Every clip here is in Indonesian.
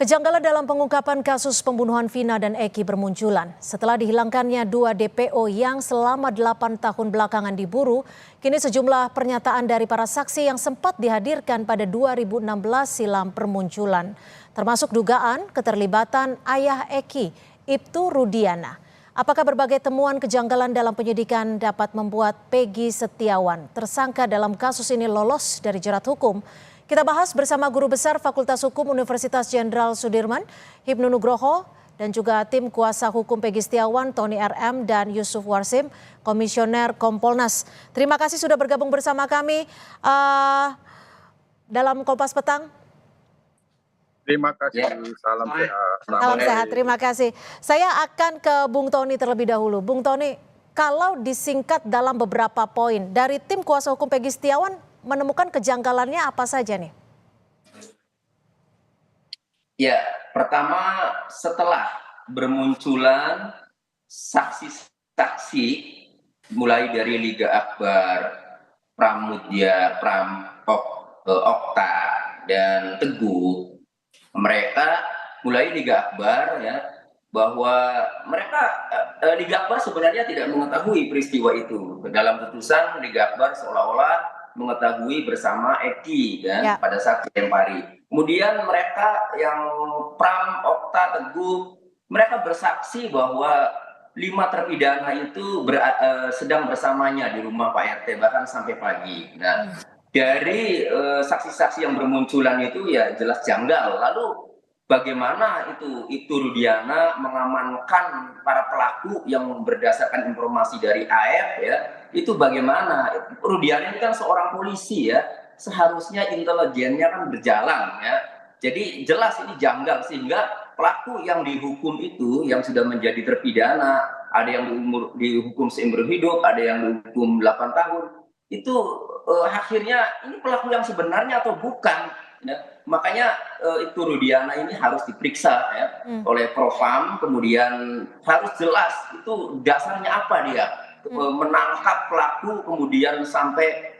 Kejanggalan dalam pengungkapan kasus pembunuhan Vina dan Eki bermunculan. Setelah dihilangkannya 2 DPO yang selama 8 tahun belakangan diburu, kini sejumlah pernyataan dari para saksi yang sempat dihadirkan pada 2016 silam bermunculan. Termasuk dugaan keterlibatan ayah Eki, Ibtu Rudiana. Apakah berbagai temuan kejanggalan dalam penyidikan dapat membuat Peggy Setiawan, tersangka dalam kasus ini, lolos dari jerat hukum? Kita bahas bersama Guru Besar Fakultas Hukum Universitas Jenderal Sudirman, Hipnu Nugroho, dan juga tim kuasa hukum Peggy Setiawan, Tony RM, dan Yusuf Warsim, Komisioner Kompolnas. Terima kasih sudah bergabung bersama kami dalam Kompas Petang. Terima kasih, salam sehat. Salam sehat, terima kasih. Saya akan ke Bung Tony terlebih dahulu. Bung Tony, kalau disingkat dalam beberapa poin, dari tim kuasa hukum Peggy Setiawan, menemukan kejanggalannya apa saja nih? Ya, pertama setelah bermunculan saksi-saksi mulai dari Liga Akbar, Pramudya, Prampok, Okta, dan Teguh, mereka mulai Liga Akbar ya, bahwa mereka Liga Akbar sebenarnya tidak mengetahui peristiwa itu. Dalam putusan Liga Akbar seolah-olah mengetahui bersama Eki kan pada saat kejadian hari. Kemudian mereka yang Pram, Okta, Teguh, mereka bersaksi bahwa 5 terpidana itu sedang bersamanya di rumah Pak RT bahkan sampai pagi. Nah, dari saksi-saksi yang bermunculan itu ya jelas janggal. Lalu bagaimana itu Rudiana mengamankan para pelaku yang berdasarkan informasi dari AF ya, itu bagaimana? Rudiana ini kan seorang polisi ya, seharusnya intelijennya kan berjalan ya. Jadi jelas ini janggal, sehingga pelaku yang dihukum itu yang sudah menjadi terpidana, ada yang dihukum seumur hidup, ada yang dihukum 8 tahun, itu akhirnya ini pelaku yang sebenarnya atau bukan ya. Makanya itu Rudiana ini harus diperiksa ya oleh Propam, kemudian harus jelas itu dasarnya apa dia menangkap pelaku, kemudian sampai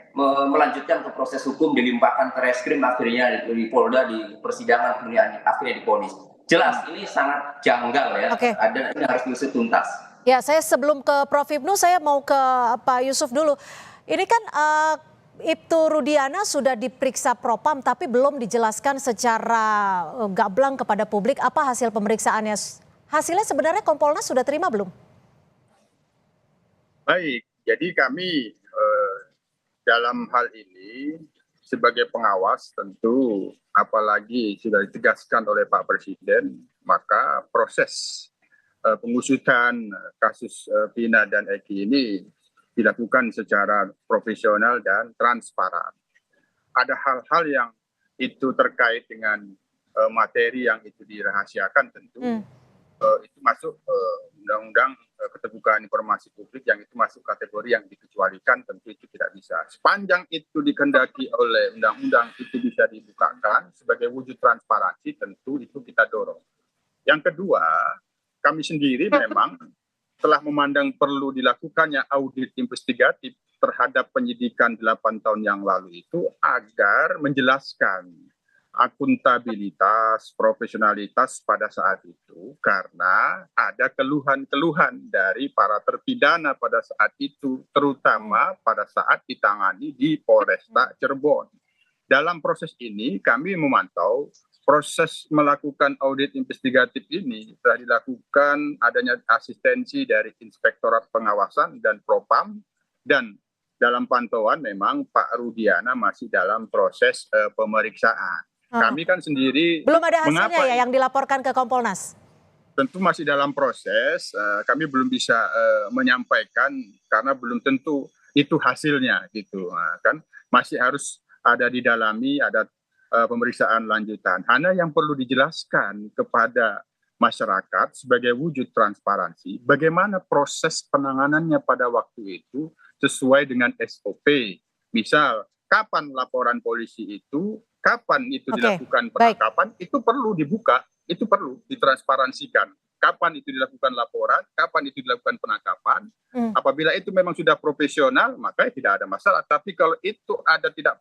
melanjutkan ke proses hukum, dilimpahkan ke reskrim, akhirnya di Polda, di persidangan, kemudian akhirnya divonis. Jelas ini sangat janggal ya. Ada ini harus diusut tuntas. Ya, saya sebelum ke Prof Hipnu, saya mau ke Pak Yusuf dulu. Ini kan Ibtu Rudiana sudah diperiksa Propam tapi belum dijelaskan secara gamblang kepada publik apa hasil pemeriksaannya. Hasilnya sebenarnya Kompolnas sudah terima belum? Baik, jadi kami dalam hal ini sebagai pengawas tentu apalagi sudah ditegaskan oleh Pak Presiden, maka proses pengusutan kasus Vina dan Eki ini dilakukan secara profesional dan transparan. Ada hal-hal yang itu terkait dengan materi yang itu dirahasiakan tentu itu masuk undang-undang keterbukaan informasi publik yang itu masuk kategori yang dikecualikan, tentu itu tidak bisa. Sepanjang itu dikehendaki oleh undang-undang itu bisa dibukakan sebagai wujud transparansi, tentu itu kita dorong. Yang kedua, kami sendiri memang telah memandang perlu dilakukannya audit investigatif terhadap penyidikan 8 tahun yang lalu itu agar menjelaskan akuntabilitas, profesionalitas pada saat itu, karena ada keluhan-keluhan dari para terpidana pada saat itu, terutama pada saat ditangani di Polresta Cirebon. Dalam proses ini kami memantau proses melakukan audit investigatif ini telah dilakukan adanya asistensi dari Inspektorat Pengawasan dan Propam, dan dalam pantauan memang Pak Rudiana masih dalam proses pemeriksaan. Kami kan sendiri belum ada hasilnya ya yang dilaporkan ke Kompolnas? Tentu masih dalam proses, kami belum bisa menyampaikan karena belum tentu itu hasilnya gitu. Nah, kan masih harus ada didalami, ada pemeriksaan lanjutan. Hanya yang perlu dijelaskan kepada masyarakat sebagai wujud transparansi, bagaimana proses penanganannya pada waktu itu sesuai dengan SOP. Misal, kapan laporan polisi itu, kapan itu dilakukan penangkapan, itu perlu dibuka, itu perlu ditransparansikan. Kapan itu dilakukan laporan, kapan itu dilakukan penangkapan. Apabila itu memang sudah profesional, maka tidak ada masalah. Tapi kalau itu ada tidak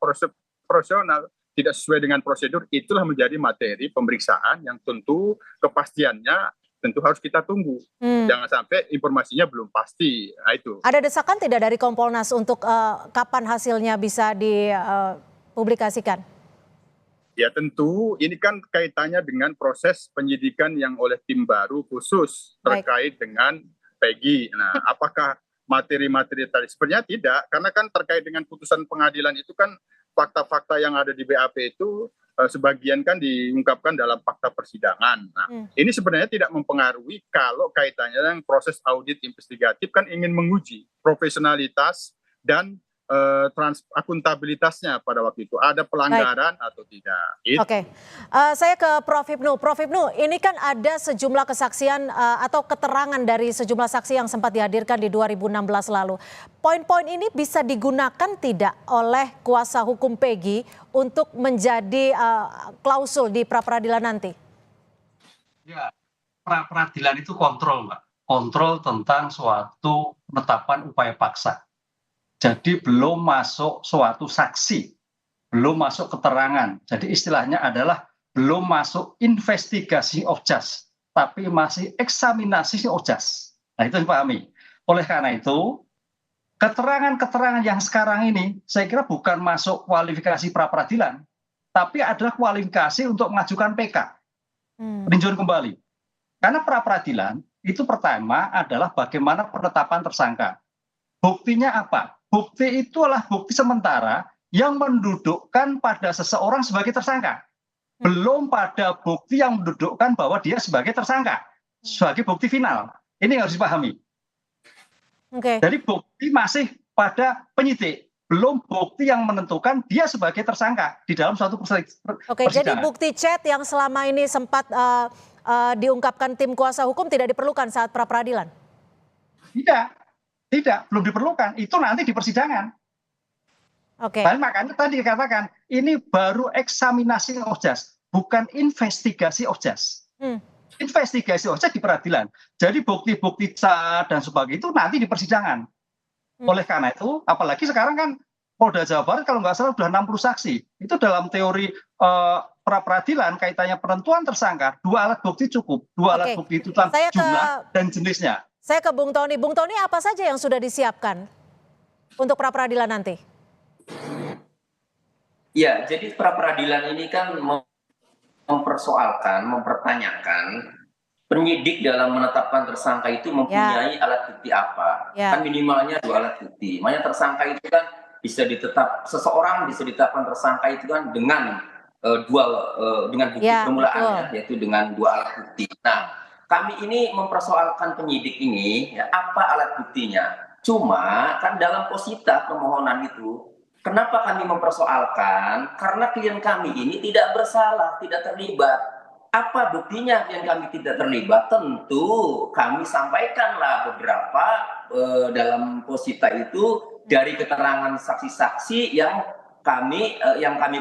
profesional, tidak sesuai dengan prosedur, itulah menjadi materi pemeriksaan yang tentu kepastiannya tentu harus kita tunggu. Jangan sampai informasinya belum pasti. Nah, itu. Ada desakan tidak dari Kompolnas untuk kapan hasilnya bisa dipublikasikan? Ya tentu ini kan kaitannya dengan proses penyidikan yang oleh tim baru khusus terkait dengan Peggy. Nah, apakah materi-materi tadi? Sebenarnya tidak, karena kan terkait dengan putusan pengadilan itu kan fakta-fakta yang ada di BAP itu sebagian kan diungkapkan dalam fakta persidangan. Nah, ini sebenarnya tidak mempengaruhi kalau kaitannya dengan proses audit investigatif kan ingin menguji profesionalitas dan akuntabilitasnya pada waktu itu. Ada pelanggaran atau tidak. Gitu. Oke, saya ke Prof. Hipnu. Prof. Hipnu, ini kan ada sejumlah kesaksian atau keterangan dari sejumlah saksi yang sempat dihadirkan di 2016 lalu. Poin-poin ini bisa digunakan tidak oleh kuasa hukum Peggy untuk menjadi klausul di pra-peradilan nanti? Ya, pra-peradilan itu kontrol, Mbak. Kontrol tentang suatu penetapan upaya paksa. Jadi belum masuk suatu saksi, belum masuk keterangan. Jadi istilahnya adalah belum masuk investigasi of just, tapi masih eksaminasi of just. Nah, itu dipahami. Oleh karena itu, keterangan-keterangan yang sekarang ini saya kira bukan masuk kualifikasi pra-peradilan, tapi adalah kualifikasi untuk mengajukan PK, peninjauan kembali. Karena pra-peradilan itu pertama adalah bagaimana penetapan tersangka. Buktinya apa? Bukti itu adalah bukti sementara yang mendudukkan pada seseorang sebagai tersangka. Belum pada bukti yang mendudukkan bahwa dia sebagai tersangka. Sebagai bukti final. Ini yang harus dipahami. Jadi bukti masih pada penyidik. Belum bukti yang menentukan dia sebagai tersangka di dalam suatu persidangan. Oke, jadi bukti chat yang selama ini sempat diungkapkan tim kuasa hukum tidak diperlukan saat pra-peradilan? Tidak, belum diperlukan. Itu nanti di persidangan. Oke. Makanya tadi dikatakan ini baru eksaminasi of just, bukan investigasi of just. Investigasi of just di peradilan. Jadi bukti-bukti sah dan sebagainya itu nanti di persidangan. Oleh karena itu, apalagi sekarang kan Polda Jawa Barat kalau nggak salah sudah 60 saksi. Itu dalam teori pra-peradilan kaitannya penentuan tersangka, 2 alat bukti cukup. 2 alat bukti itu tentang jumlah dan jenisnya. Saya ke Bung Tony. Bung Tony, apa saja yang sudah disiapkan untuk pra-peradilan nanti? Ya, jadi pra-peradilan ini kan mempersoalkan, mempertanyakan penyidik dalam menetapkan tersangka itu mempunyai alat bukti apa. Kan minimalnya 2 alat bukti. Makanya tersangka itu kan bisa seseorang bisa ditetapkan tersangka itu kan dengan dengan bukti permulaannya, yaitu dengan 2 alat bukti. Nah, kami ini mempersoalkan penyidik ini, ya, apa alat buktinya. Cuma kan dalam posita permohonan itu, kenapa kami mempersoalkan? Karena klien kami ini tidak bersalah, tidak terlibat. Apa buktinya yang kami tidak terlibat? Tentu kami sampaikanlah beberapa dalam posita itu dari keterangan saksi-saksi yang kami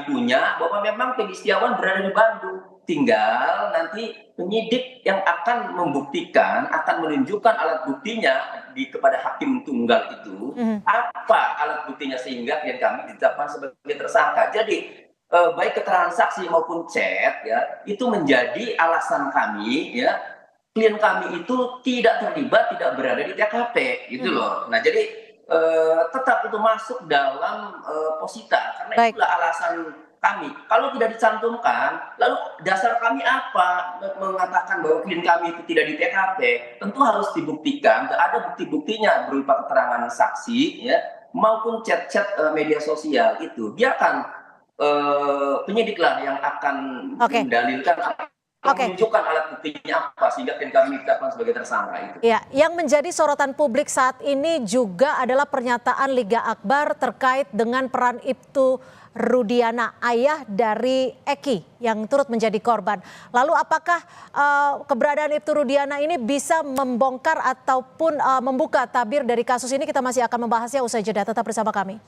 punya bahwa memang Peggy Setiawan berada di Bandung. Tinggal nanti penyidik yang akan membuktikan, akan menunjukkan alat buktinya kepada hakim tunggal itu, apa alat buktinya sehingga klien kami ditetapkan sebagai tersangka. Jadi baik keterangan saksi maupun chat ya itu menjadi alasan kami ya klien kami itu tidak terlibat, tidak berada di TKP gitu loh. Nah jadi tetap itu masuk dalam posita karena itulah alasan kami. Kalau tidak dicantumkan, lalu dasar kami apa mengatakan bahwa klien kami itu tidak di TKP? Tentu harus dibuktikan. Ada bukti-buktinya berupa keterangan saksi, ya, maupun chat-chat media sosial itu. Biarkan penyidiklah yang akan mendalilkan, menunjukkan alat buktinya apa sehingga klien kami ditetapkan sebagai tersangka itu. Ya, yang menjadi sorotan publik saat ini juga adalah pernyataan Liga Akbar terkait dengan peran Ibtu Rudiana, ayah dari Eki yang turut menjadi korban. Lalu apakah keberadaan Ibtu Rudiana ini bisa membongkar ataupun membuka tabir dari kasus ini? Kita masih akan membahasnya usai jeda. Tetap bersama kami.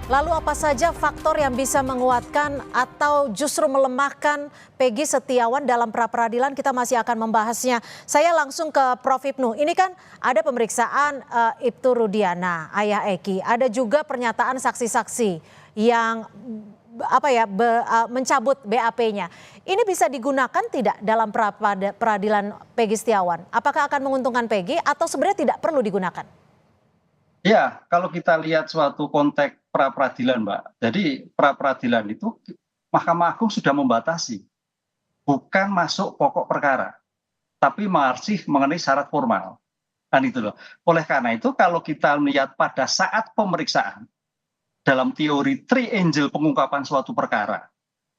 Lalu apa saja faktor yang bisa menguatkan atau justru melemahkan Peggy Setiawan dalam pra-peradilan? Kita masih akan membahasnya. Saya langsung ke Prof. Ibnu. Ini kan ada pemeriksaan Ibtu Rudiana, ayah Eki. Ada juga pernyataan saksi-saksi yang mencabut BAP-nya. Ini bisa digunakan tidak dalam pra-peradilan Peggy Setiawan? Apakah akan menguntungkan Peggy atau sebenarnya tidak perlu digunakan? Ya, kalau kita lihat suatu konteks pra-peradilan, Mbak. Jadi pra-peradilan itu Mahkamah Agung sudah membatasi, bukan masuk pokok perkara, tapi masih mengenai syarat formal. Kan itu loh. Oleh karena itu, kalau kita melihat pada saat pemeriksaan, dalam teori triangle pengungkapan suatu perkara,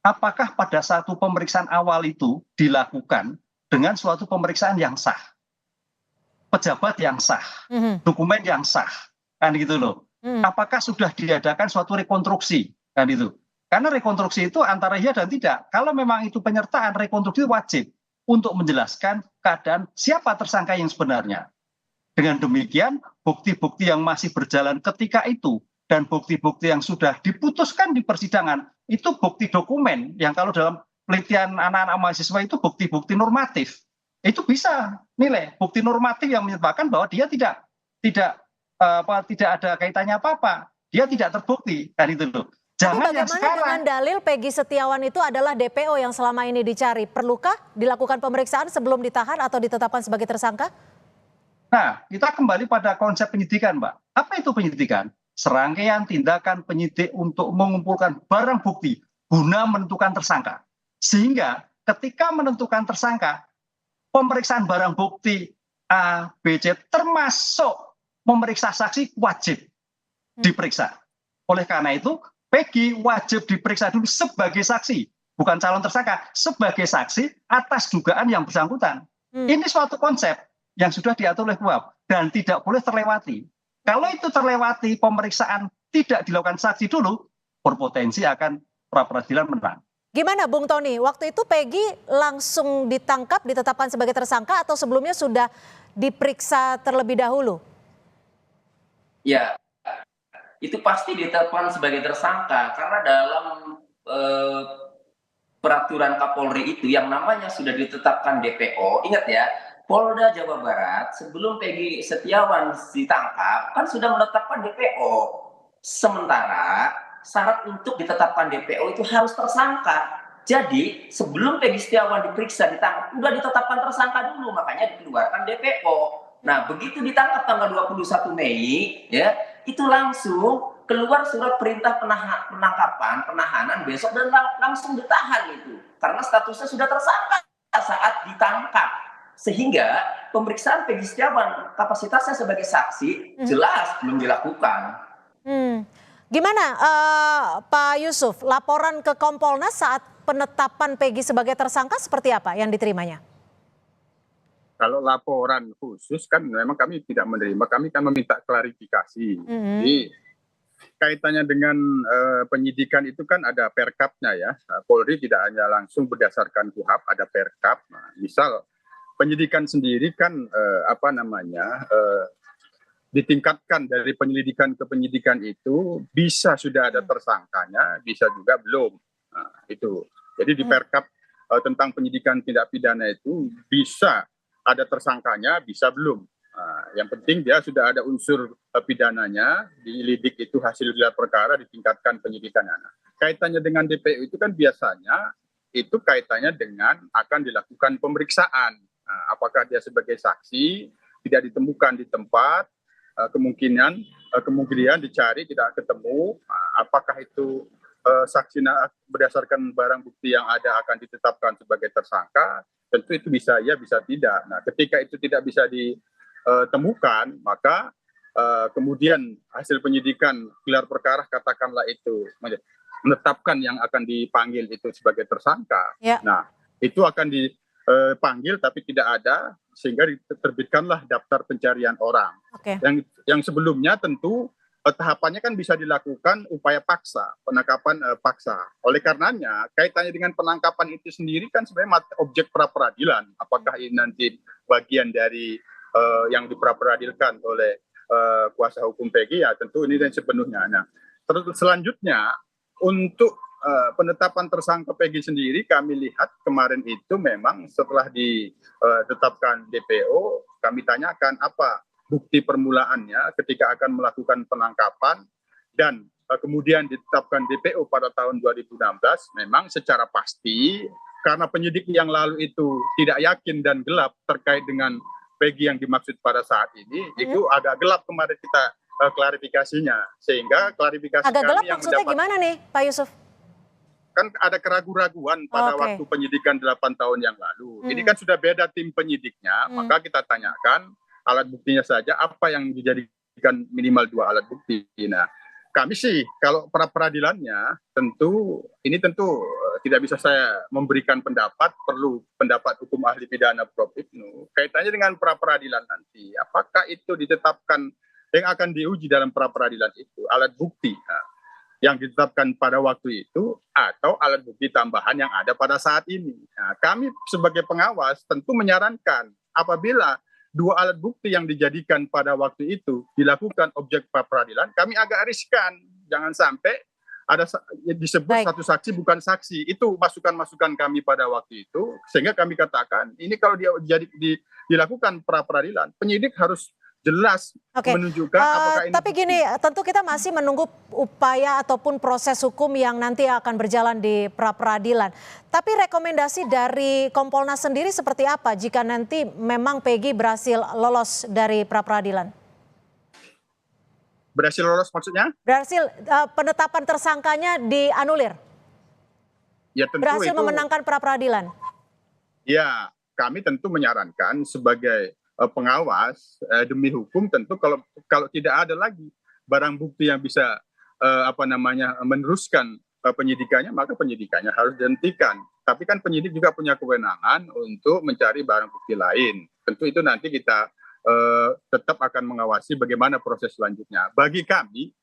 apakah pada satu pemeriksaan awal itu dilakukan dengan suatu pemeriksaan yang sah, pejabat yang sah, dokumen yang sah, kan gitu loh. Apakah sudah diadakan suatu rekonstruksi, kan itu. Karena rekonstruksi itu antara iya dan tidak. Kalau memang itu penyertaan, rekonstruksi wajib untuk menjelaskan keadaan siapa tersangka yang sebenarnya. Dengan demikian, bukti-bukti yang masih berjalan ketika itu dan bukti-bukti yang sudah diputuskan di persidangan, itu bukti dokumen yang kalau dalam penelitian anak-anak mahasiswa itu bukti-bukti normatif. Itu bisa nilai bukti normatif yang menyebabkan bahwa dia tidak ada kaitannya apa-apa. Dia tidak terbukti, kan itu loh. Jangan yang sekarang. Dengan dalil Peggy Setiawan itu adalah DPO yang selama ini dicari. Perlukah dilakukan pemeriksaan sebelum ditahan atau ditetapkan sebagai tersangka? Nah, kita kembali pada konsep penyidikan, Mbak. Apa itu penyidikan? Serangkaian tindakan penyidik untuk mengumpulkan barang bukti guna menentukan tersangka. Sehingga ketika menentukan tersangka, pemeriksaan barang bukti A, B, C termasuk memeriksa saksi wajib diperiksa. Oleh karena itu, Peggy wajib diperiksa dulu sebagai saksi, bukan calon tersangka, sebagai saksi atas dugaan yang bersangkutan. Ini suatu konsep yang sudah diatur oleh KUHP dan tidak boleh terlewati. Kalau itu terlewati, pemeriksaan tidak dilakukan saksi dulu, berpotensi akan pra-peradilan menang. Gimana Bung Tony, waktu itu Peggy langsung ditangkap, ditetapkan sebagai tersangka atau sebelumnya sudah diperiksa terlebih dahulu? Ya, itu pasti ditetapkan sebagai tersangka karena dalam peraturan Kapolri itu yang namanya sudah ditetapkan DPO. Ingat ya, Polda Jawa Barat sebelum Peggy Setiawan ditangkap kan sudah menetapkan DPO. Sementara syarat untuk ditetapkan DPO itu harus tersangka. Jadi sebelum Peggy Setiawan diperiksa ditangkap sudah ditetapkan tersangka dulu, makanya dikeluarkan DPO. Nah, begitu ditangkap tanggal 21 Mei, ya, itu langsung keluar surat perintah penahanan besok dan langsung ditahan itu. Karena statusnya sudah tersangka saat ditangkap. Sehingga pemeriksaan Peggy Setiawan kapasitasnya sebagai saksi jelas belum dilakukan. Gimana Pak Yusuf, laporan ke Kompolnas saat penetapan Peggy sebagai tersangka seperti apa yang diterimanya? Kalau laporan khusus kan memang kami tidak menerima, kami kan meminta klarifikasi. Jadi kaitannya dengan penyidikan itu kan ada perkapnya ya. Polri tidak hanya langsung berdasarkan KUHP, ada perkap. Nah, misal penyidikan sendiri kan ditingkatkan dari penyelidikan ke penyidikan itu bisa sudah ada tersangkanya, bisa juga belum. Nah, itu. Jadi di perkap tentang penyidikan tindak pidana itu bisa ada tersangkanya, bisa belum. Nah, yang penting dia sudah ada unsur pidananya, dilidik itu hasil gelar perkara, ditingkatkan penyidikannya. Nah, kaitannya dengan DPO itu kan biasanya itu kaitannya dengan akan dilakukan pemeriksaan. Nah, apakah dia sebagai saksi, tidak ditemukan di tempat, kemungkinan dicari tidak ketemu, apakah itu saksi berdasarkan barang bukti yang ada akan ditetapkan sebagai tersangka, tentu itu bisa ya bisa tidak. Nah, ketika itu tidak bisa ditemukan, maka kemudian hasil penyidikan gelar perkara katakanlah itu menetapkan yang akan dipanggil itu sebagai tersangka. Ya. Nah, itu akan dipanggil tapi tidak ada sehingga diterbitkanlah daftar pencarian orang. Okay. Yang sebelumnya tentu tahapannya kan bisa dilakukan upaya paksa, penangkapan paksa. Oleh karenanya, kaitannya dengan penangkapan itu sendiri kan sebenarnya objek pra-peradilan. Apakah ini nanti bagian dari yang dipra-peradilkan oleh kuasa hukum Peggy, ya tentu ini dan sepenuhnya. Nah, Terus selanjutnya untuk penetapan tersangka Peggy sendiri kami lihat kemarin itu memang setelah ditetapkan DPO, kami tanyakan apa bukti permulaannya ketika akan melakukan penangkapan dan kemudian ditetapkan DPO pada tahun 2016. Memang secara pasti karena penyidik yang lalu itu tidak yakin dan gelap terkait dengan Peggy yang dimaksud pada saat ini, itu agak gelap kemarin kita klarifikasinya, sehingga klarifikasi agak gelap kami yang maksudnya gimana nih Pak Yusuf? Kan ada keraguan-raguan pada waktu penyidikan 8 tahun yang lalu. Ini kan sudah beda tim penyidiknya, maka kita tanyakan alat buktinya saja apa yang dijadikan minimal 2 alat bukti. Nah, kami sih kalau pra-peradilannya tentu tidak bisa saya memberikan pendapat, perlu pendapat hukum ahli pidana Prof. Ibnu. Kaitannya dengan pra-peradilan nanti, apakah itu ditetapkan yang akan diuji dalam pra-peradilan itu alat bukti yang ditetapkan pada waktu itu atau alat bukti tambahan yang ada pada saat ini. Nah, kami sebagai pengawas tentu menyarankan apabila 2 alat bukti yang dijadikan pada waktu itu dilakukan objek pra-peradilan, kami agak riskan. Jangan sampai ada disebut satu saksi bukan saksi. Itu masukan-masukan kami pada waktu itu, sehingga kami katakan ini kalau dilakukan pra-peradilan, penyidik harus jelas menunjukkan apakah ini. Tapi gini, tentu kita masih menunggu upaya ataupun proses hukum yang nanti akan berjalan di pra-peradilan. Tapi rekomendasi dari Kompolnas sendiri seperti apa jika nanti memang Peggy berhasil lolos dari pra-peradilan? Berhasil lolos maksudnya? Berhasil penetapan tersangkanya dianulir? Ya, tentu berhasil itu memenangkan pra-peradilan? Ya, kami tentu menyarankan sebagai pengawas demi hukum tentu kalau tidak ada lagi barang bukti yang bisa meneruskan penyidikannya, maka penyidikannya harus dihentikan. Tapi kan penyidik juga punya kewenangan untuk mencari barang bukti lain. Tentu itu nanti kita tetap akan mengawasi bagaimana proses selanjutnya. Bagi kami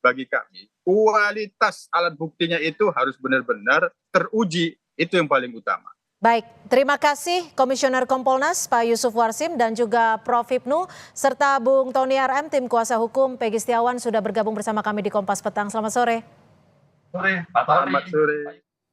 kualitas alat buktinya itu harus benar-benar teruji, itu yang paling utama. Baik, terima kasih Komisioner Kompolnas Pak Yusuf Warsim dan juga Prof. Ibnu serta Bung Tony RM tim kuasa hukum Peggy Setiawan sudah bergabung bersama kami di Kompas Petang. Selamat sore. Sore, Pak Tony. Selamat sore.